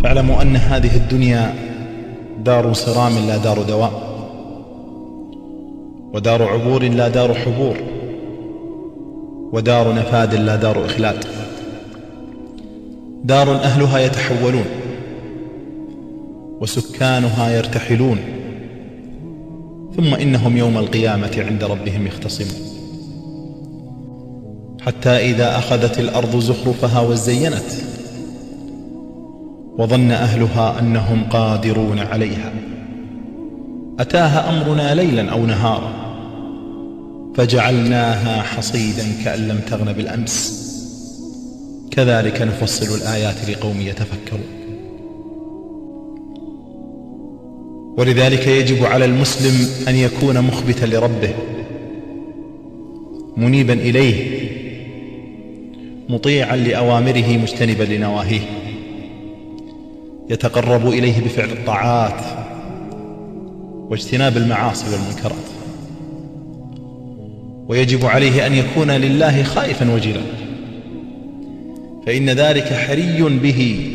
فاعلموا أن هذه الدنيا دار صرام لا دار دوام، ودار عبور لا دار حبور، ودار نفاد لا دار إخلاد، دار أهلها يتحولون وسكانها يرتحلون، ثم إنهم يوم القيامة عند ربهم يختصمون. حتى إذا أخذت الأرض زخرفها وزينت وظن أهلها أنهم قادرون عليها أتاها أمرنا ليلا أو نهارا فجعلناها حصيدا كأن لم تغن بالأمس كذلك نفصل الآيات لقوم يتفكرون. ولذلك يجب على المسلم أن يكون مخبتا لربه منيبا إليه مطيعا لأوامره مجتنبا لنواهيه، يتقرب إليه بفعل الطاعات واجتناب المعاصي والمنكرات. ويجب عليه أن يكون لله خائفا وجلا، فإن ذلك حري به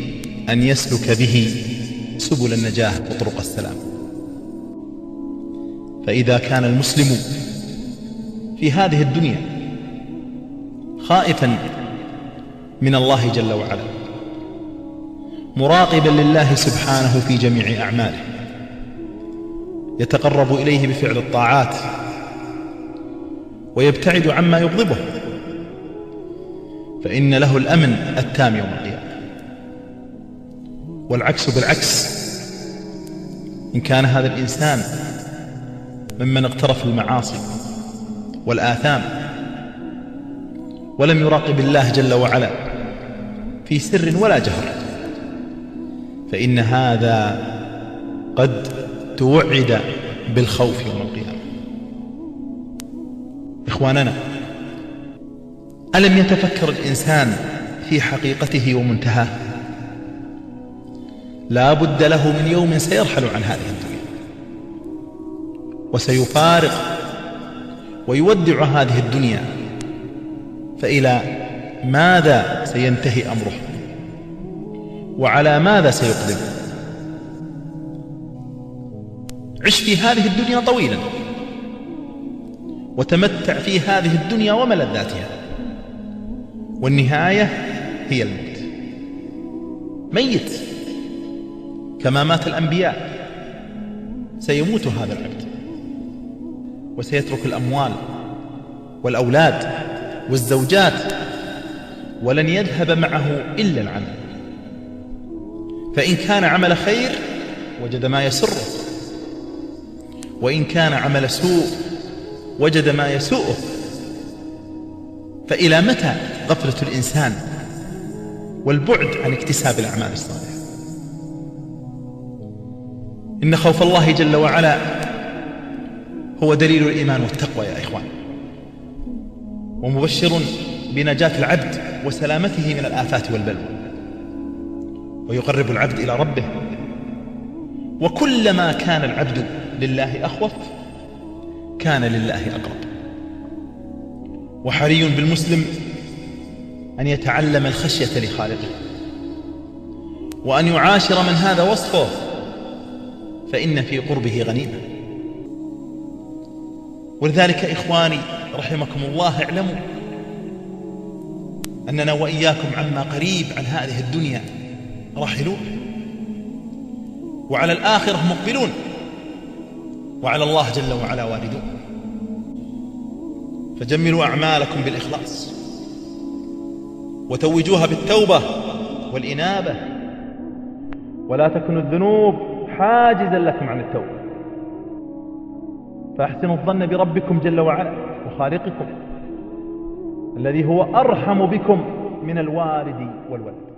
أن يسلك به سبل النجاة وطرق السلام. فإذا كان المسلم في هذه الدنيا خائفا من الله جل وعلا مراقبا لله سبحانه في جميع أعماله، يتقرب إليه بفعل الطاعات ويبتعد عما يغضبه، فإن له الأمن التام يوم القيامة. والعكس بالعكس، إن كان هذا الإنسان ممن اقترف المعاصي والآثام ولم يراقب الله جل وعلا في سر ولا جهر، فإن هذا قد توعد بالخوف يوم القيامة. إخواننا، ألم يتفكر الإنسان في حقيقته ومنتهاه؟ لا بد له من يوم سيرحل عن هذه الدنيا وسيفارق ويودع هذه الدنيا، فإلى ماذا سينتهي أمره وعلى ماذا سيقدم؟ عش في هذه الدنيا طويلا وتمتع في هذه الدنيا وملذاتها، والنهاية هي الموت. ميت كما مات الأنبياء سيموت هذا العبد، وسيترك الأموال والأولاد والزوجات، ولن يذهب معه إلا العمل. فإن كان عمل خير وجد ما يسره، وإن كان عمل سوء وجد ما يسوءه. فإلى متى غفلة الإنسان والبعد عن اكتساب الأعمال الصالحة؟ إن خوف الله جل وعلا هو دليل الإيمان والتقوى يا إخوان، ومبشر بنجاة العبد وسلامته من الآفات والبلوى، ويقرب العبد إلى ربه. وكلما كان العبد لله أخوف كان لله أقرب. وحري بالمسلم أن يتعلم الخشية لخالقه، وأن يعاشر من هذا وصفه، فإن في قربه غنيمة. ولذلك إخواني رحمكم الله، اعلموا أننا وإياكم عما قريب عن هذه الدنيا راحلون، وعلى الآخرة مقبلون، وعلى الله جل وعلا واردون. فجملوا أعمالكم بالإخلاص، وتوجوها بالتوبة والإنابة، ولا تكن الذنوب حاجزا لكم عن التوبة. فأحسنوا الظن بربكم جل وعلا وخالقكم الذي هو أرحم بكم من الوالد والولد.